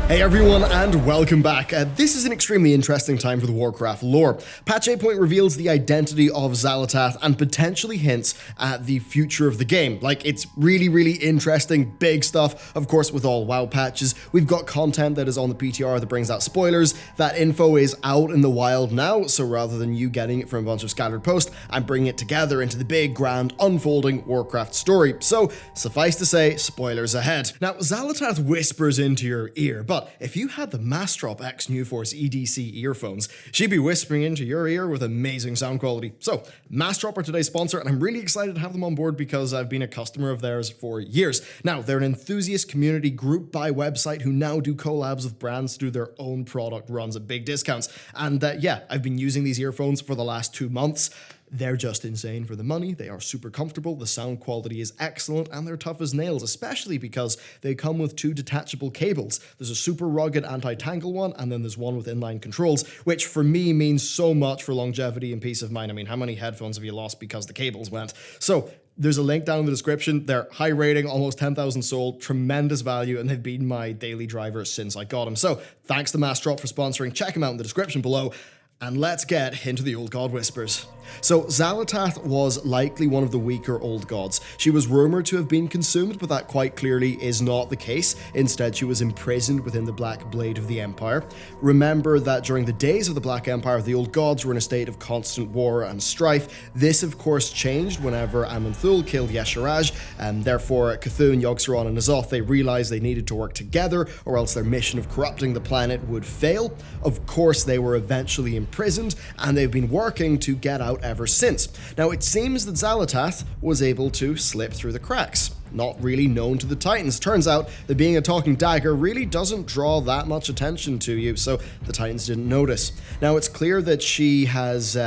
Hey everyone, and welcome back. This is an extremely interesting time for the Warcraft lore. Patch 8.0 reveals the identity of Xal'atath and potentially hints at the future of the game. Like, it's really interesting, big stuff. Of course, with all WoW patches, we've got content that is on the PTR that brings out spoilers. That info is out in the wild now, so rather than you getting it from a bunch of scattered posts, I'm bringing it together into the big, grand, unfolding Warcraft story. So, suffice to say, spoilers ahead. Now, Xal'atath whispers into your ear, but if you had the Mastrop X New Force EDC earphones, she'd be whispering into your ear with amazing sound quality. So, Mastrop are today's sponsor, and I'm really excited to have them on board because I've been a customer of theirs for years. Now, they're an enthusiast community group buy website who now do collabs with brands to do their own product runs at big discounts. And yeah, I've been using these earphones for the last 2 months. They're just insane for the money, they are super comfortable, the sound quality is excellent, and they're tough as nails, especially because they come with 2 detachable cables. There's a super rugged anti-tangle one, and then there's one with inline controls, which for me means so much for longevity and peace of mind. I mean, how many headphones have you lost because the cables went? So, there's a link down in the description. They're high rating, almost 10,000 sold, tremendous value, and they've been my daily driver since I got them. So, thanks to Mastrop for sponsoring. Check them out in the description below. And let's get into the Old God Whispers. So, Xal'atath was likely one of the weaker old gods. She was rumored to have been consumed, but that quite clearly is not the case. Instead, she was imprisoned within the Black Blade of the Empire. Remember that during the days of the Black Empire, the old gods were in a state of constant war and strife. This, of course, changed whenever Aman'Thul killed Y'Shaarj, and therefore Cthulhu, Yogg-Saron, and N'Zoth, they realized they needed to work together, or else their mission of corrupting the planet would fail. Of course, they were eventually imprisoned, and they've been working to get out ever since. Now, it seems that Xal'atath was able to slip through the cracks. Not really known to the Titans. Turns out that being a talking dagger really doesn't draw that much attention to you, so the Titans didn't notice. Now, it's clear that she has,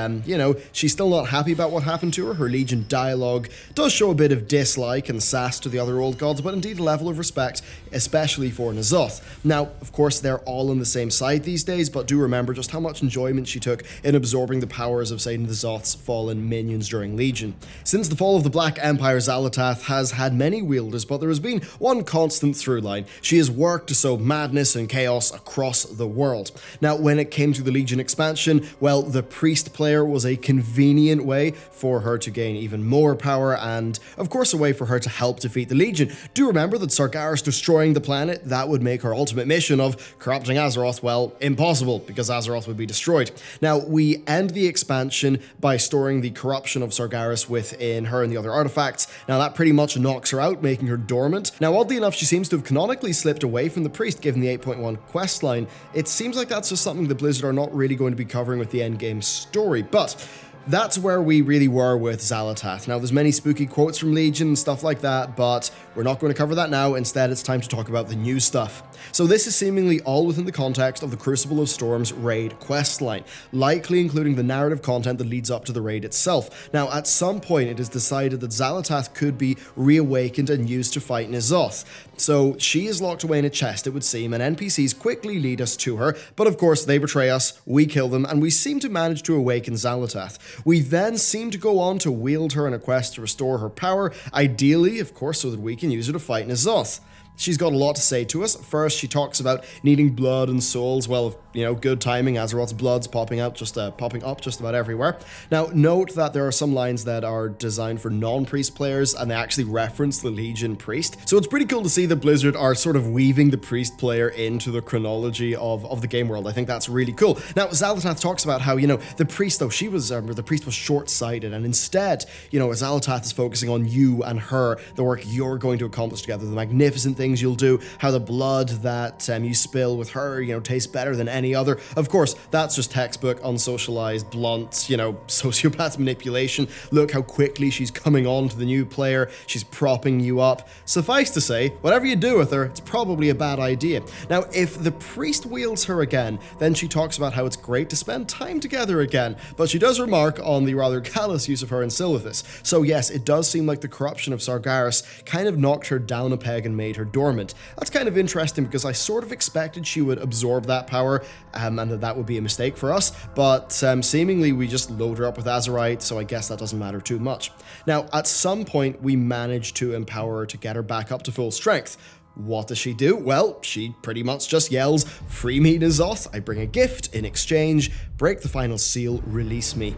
she's still not happy about what happened to her. Her Legion dialogue does show a bit of dislike and sass to the other old gods, but indeed a level of respect, especially for N'Zoth. Now, of course, they're all on the same side these days, but do remember just how much enjoyment she took in absorbing the powers of, say, N'Zoth's fallen minions during Legion. Since the fall of the Black Empire, Xal'atath has had many wielders, but there has been one constant through line. She has worked to sow madness and chaos across the world. Now, when it came to the Legion expansion, well, the priest player was a convenient way for her to gain even more power, and of course a way for her to help defeat the Legion. Do remember that Sargeras destroying the planet, that would make her ultimate mission of corrupting Azeroth, well, impossible, because Azeroth would be destroyed. Now, we end the expansion by storing the corruption of Sargeras within her and the other artifacts. Now, that pretty much knocks her out, making her dormant. Now, oddly enough, she seems to have canonically slipped away from the priest given the 8.1 questline. It seems like that's just something that Blizzard are not really going to be covering with the endgame story, but that's where we really were with Xal'atath. Now, there's many spooky quotes from Legion and stuff like that, but we're not going to cover that now. Instead, it's time to talk about the new stuff. So this is seemingly all within the context of the Crucible of Storms raid questline, likely including the narrative content that leads up to the raid itself. Now, at some point, it is decided that Xal'atath could be reawakened and used to fight N'Zoth. So she is locked away in a chest, it would seem, and NPCs quickly lead us to her, but of course they betray us, we kill them, and we seem to manage to awaken Xal'atath. We then seem to go on to wield her in a quest to restore her power, ideally, of course, so that we can use her to fight N'Zoth. She's got a lot to say to us. First, she talks about needing blood and souls. Well, good timing. Azeroth's blood's popping up just about everywhere. Now, note that there are some lines that are designed for non-priest players, and they actually reference the Legion priest. So it's pretty cool to see that Blizzard are sort of weaving the priest player into the chronology of the game world. I think that's really cool. Now, Xal'atath talks about how, the priest, though, the priest was short-sighted, and instead, Xal'atath is focusing on you and her, the work you're going to accomplish together, the magnificent things you'll do, how the blood that you spill with her, tastes better than any other. Of course, that's just textbook, unsocialized, blunt, sociopath manipulation. Look how quickly she's coming on to the new player. She's propping you up. Suffice to say, whatever you do with her, it's probably a bad idea. Now, if the priest wields her again, then she talks about how it's great to spend time together again, but she does remark on the rather callous use of her in Sylvathus. So yes, it does seem like the corruption of Sargeras kind of knocked her down a peg and made her dormant. That's kind of interesting because I sort of expected she would absorb that power and that would be a mistake for us, but seemingly we just load her up with Azerite, so I guess that doesn't matter too much. Now, at some point, we managed to empower her to get her back up to full strength. What does she do? Well, she pretty much just yells, "Free me, N'Zoth, I bring a gift in exchange, break the final seal, release me."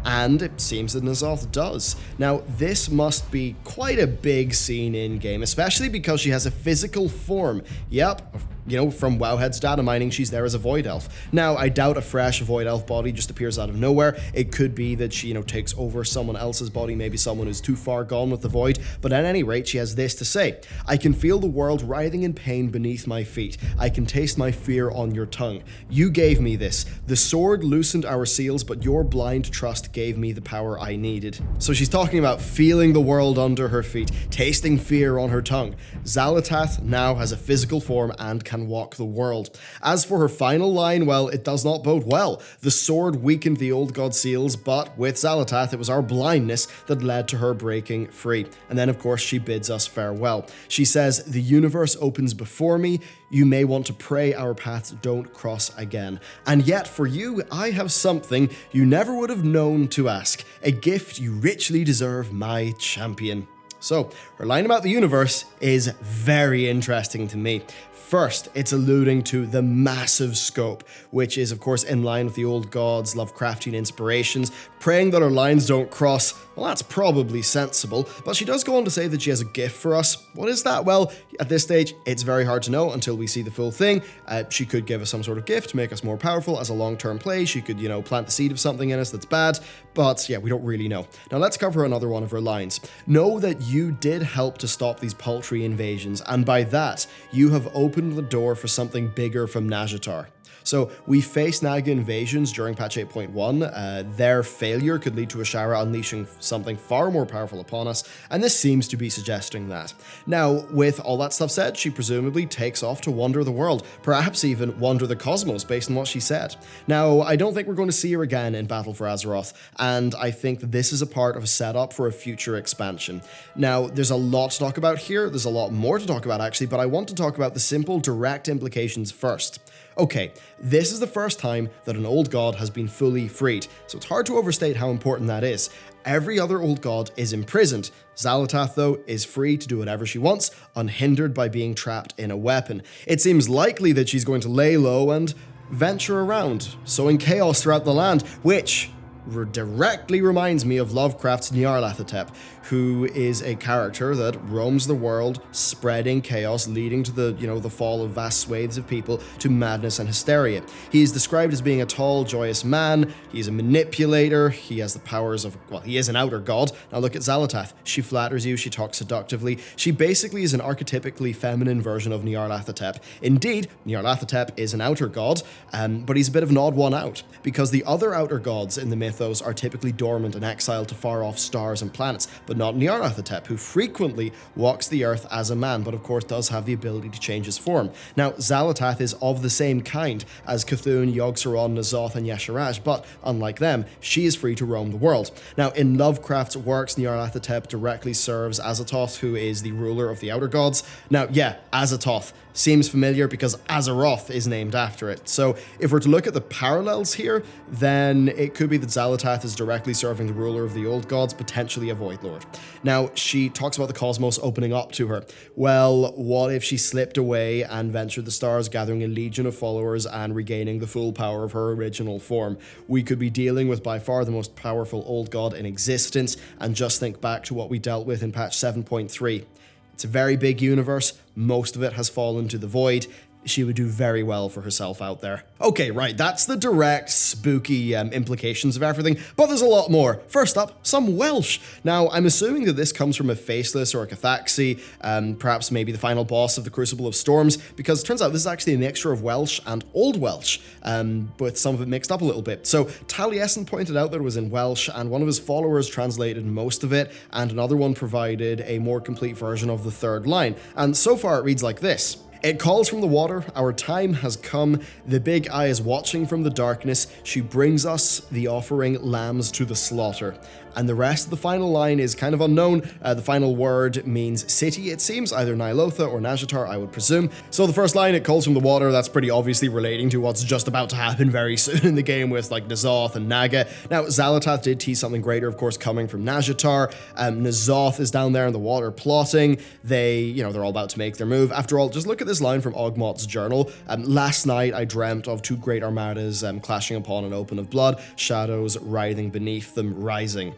And it seems that N'Zoth does. Now, this must be quite a big scene in-game, especially because she has a physical form. Yep, from Wowhead's data mining, she's there as a Void Elf. Now, I doubt a fresh Void Elf body just appears out of nowhere. It could be that she, takes over someone else's body, maybe someone who's too far gone with the Void, but at any rate, she has this to say: "I can feel the world writhing in pain beneath my feet. I can taste my fear on your tongue. You gave me this. The sword loosened our seals, but your blind trust gave me the power I needed." So she's talking about feeling the world under her feet, tasting fear on her tongue. Xal'atath now has a physical form and can walk the world. As for her final line, well, it does not bode well. The sword weakened the old god seals, but with Xal'atath, it was our blindness that led to her breaking free. And then, of course, she bids us farewell. She says, "The universe opens before me. You may want to pray our paths don't cross again. And yet, for you, I have something you never would have known to ask. A gift you richly deserve, my champion." So, her line about the universe is very interesting to me. First, it's alluding to the massive scope, which is of course in line with the old gods' Lovecraftian inspirations. Praying that our lines don't cross, well, that's probably sensible, but she does go on to say that she has a gift for us. What is that? Well, at this stage, it's very hard to know until we see the full thing. She could give us some sort of gift to make us more powerful as a long-term play. She could, plant the seed of something in us that's bad, but yeah, we don't really know. Now let's cover another one of her lines. "Know that you did help to stop these paltry invasions, and by that, you have opened the door for something bigger from Nazjatar." So we faced Naga invasions during patch 8.1. Their failure could lead to Ashara unleashing something far more powerful upon us, and this seems to be suggesting that. Now, with all that stuff said, she presumably takes off to wander the world, perhaps even wander the cosmos based on what she said. Now, I don't think we're going to see her again in Battle for Azeroth, and I think that this is a part of a setup for a future expansion. Now, there's a lot to talk about here, there's a lot more to talk about actually, but I want to talk about the simple, direct implications first. Okay, this is the first time that an old god has been fully freed, so it's hard to overstate how important that is. Every other old god is imprisoned. Xal'atath, though, is free to do whatever she wants, unhindered by being trapped in a weapon. It seems likely that she's going to lay low and venture around, sowing chaos throughout the land, which directly reminds me of Lovecraft's Nyarlathotep, who is a character that roams the world, spreading chaos, leading to the fall of vast swathes of people to madness and hysteria. He is described as being a tall, joyous man. He's a manipulator. He has the powers of, well, he is an outer god. Now look at Xal'atath. She flatters you. She talks seductively. She basically is an archetypically feminine version of Nyarlathotep. Indeed, Nyarlathotep is an outer god, but he's a bit of an odd one out, because the other outer gods in the mythos are typically dormant and exiled to far-off stars and planets, but not Nyarlathotep, who frequently walks the earth as a man, but of course does have the ability to change his form. Now, Xal'atath is of the same kind as Cthulhu, Yogg-Saron, N'Zoth, and Yesh'Araj, but unlike them, she is free to roam the world. Now, in Lovecraft's works, Nyarlathotep directly serves Xat'atath, who is the ruler of the Outer Gods. Now, yeah, Xat'atath seems familiar because Azeroth is named after it. So if we're to look at the parallels here, then it could be that Xal'atath is directly serving the ruler of the old gods, potentially a Void Lord. Now, she talks about the cosmos opening up to her. Well, what if she slipped away and ventured the stars, gathering a legion of followers and regaining the full power of her original form? We could be dealing with by far the most powerful old god in existence, and just think back to what we dealt with in patch 7.3. It's a very big universe. Most of it has fallen to the void. She would do very well for herself out there. Okay, right, that's the direct, spooky implications of everything, but there's a lot more. First up, some Welsh. Now, I'm assuming that this comes from a Faceless or a Cathaxi, perhaps maybe the final boss of the Crucible of Storms, because it turns out this is actually a mixture of Welsh and Old Welsh, with some of it mixed up a little bit. So, Taliesin pointed out that it was in Welsh, and one of his followers translated most of it, and another one provided a more complete version of the third line. And so far it reads like this: It calls from the water, our time has come, the big eye is watching from the darkness, she brings us the offering lambs to the slaughter. And the rest of the final line is kind of unknown. The final word means city, it seems, either Ny'alotha or Nazjatar, I would presume. So the first line, it calls from the water, that's pretty obviously relating to what's just about to happen very soon in the game with like N'Zoth and Naga. Now, Xal'atath did tease something greater, of course, coming from Nazjatar. N'Zoth is down there in the water plotting. They're all about to make their move. After all, just look at this line from Ogmot's journal. Last night, I dreamt of two great armadas clashing upon an open of blood, shadows writhing beneath them, rising.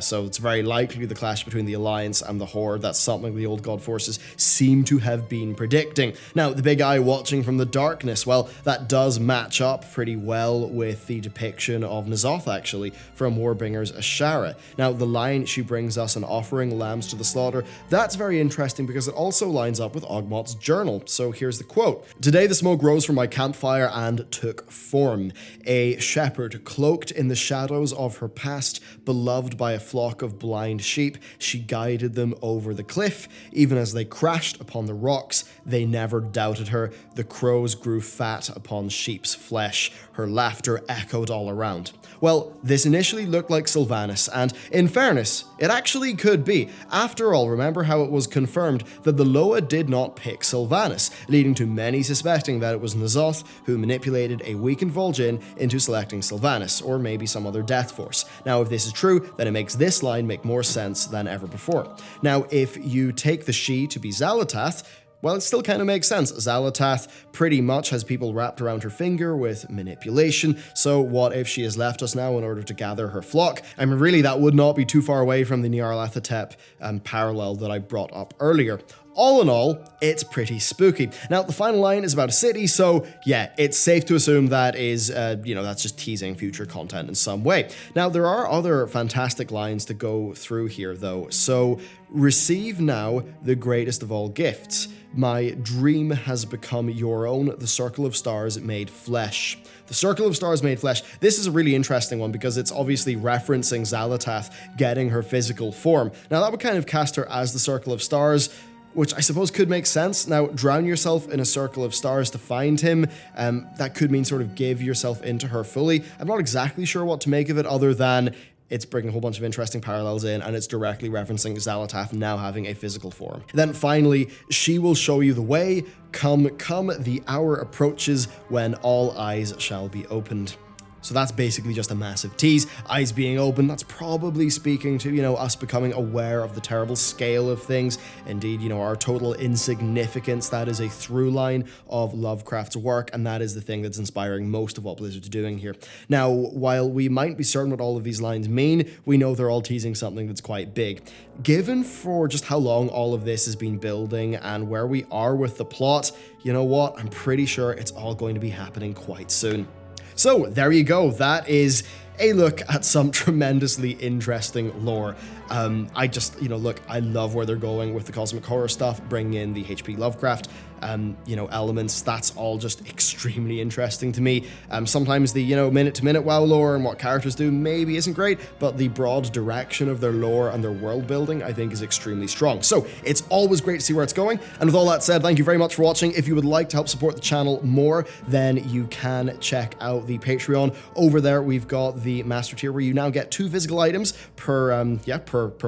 So it's very likely the clash between the Alliance and the Horde. That's something the old God forces seem to have been predicting. Now, the big eye watching from the darkness, well, that does match up pretty well with the depiction of N'Zoth, actually, from Warbinger's Ashara. Now, the line, she brings us an offering, lambs to the slaughter, that's very interesting because it also lines up with Ogmot's journal. So here's the quote. Today the smoke rose from my campfire and took form. A shepherd cloaked in the shadows of her past, beloved by a flock of blind sheep, she guided them over the cliff. Even as they crashed upon the rocks, they never doubted her. The crows grew fat upon sheep's flesh. Her laughter echoed all around. Well, this initially looked like Sylvanas, and in fairness, it actually could be. After all, remember how it was confirmed that the Loa did not pick Sylvanas, leading to many suspecting that it was N'Zoth who manipulated a weakened Vol'jin into selecting Sylvanas, or maybe some other death force. Now, if this is true, then it makes this line make more sense than ever before. Now, if you take the she to be Xal'atath, well, it still kind of makes sense. Xal'atath pretty much has people wrapped around her finger with manipulation, so what if she has left us now in order to gather her flock? I mean, really, that would not be too far away from the Nyarlathotep parallel that I brought up earlier. All in all, it's pretty spooky. Now, the final line is about a city, so yeah, it's safe to assume that is, that's just teasing future content in some way. Now, there are other fantastic lines to go through here, though. So, receive now the greatest of all gifts. My dream has become your own, the circle of stars made flesh. The circle of stars made flesh. This is a really interesting one because it's obviously referencing Xal'atath getting her physical form. Now, that would kind of cast her as the circle of stars, which I suppose could make sense. Now, drown yourself in a circle of stars to find him. That could mean sort of give yourself into her fully. I'm not exactly sure what to make of it other than it's bringing a whole bunch of interesting parallels in, and it's directly referencing Xal'atath now having a physical form. Then finally, she will show you the way. Come, come, the hour approaches when all eyes shall be opened. So that's basically just a massive tease. Eyes being open, that's probably speaking to, us becoming aware of the terrible scale of things. Indeed, our total insignificance. That is a through line of Lovecraft's work, and that is the thing that's inspiring most of what Blizzard's doing here. Now, while we might be certain what all of these lines mean, we know they're all teasing something that's quite big. Given for just how long all of this has been building and where we are with the plot, you know what? I'm pretty sure it's all going to be happening quite soon. So there you go, that is a look at some tremendously interesting lore. I just, look, I love where they're going with the cosmic horror stuff, bringing in the HP Lovecraft, elements. That's all just extremely interesting to me. Sometimes the, minute-to-minute WoW lore and what characters do maybe isn't great, but the broad direction of their lore and their world building, I think, is extremely strong. So it's always great to see where it's going. And with all that said, thank you very much for watching. If you would like to help support the channel more, then you can check out the Patreon. Over there, we've got the Master Tier where you now get 2 physical items per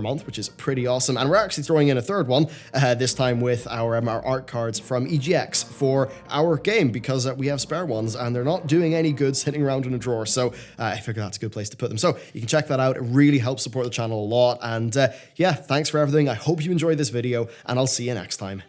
month, which is pretty awesome. And we're actually throwing in a third one, this time with our art cards from EGX for our game, because we have spare ones and they're not doing any good sitting around in a drawer. So I figure that's a good place to put them. So you can check that out. It really helps support the channel a lot. And yeah, thanks for everything. I hope you enjoyed this video, and I'll see you next time.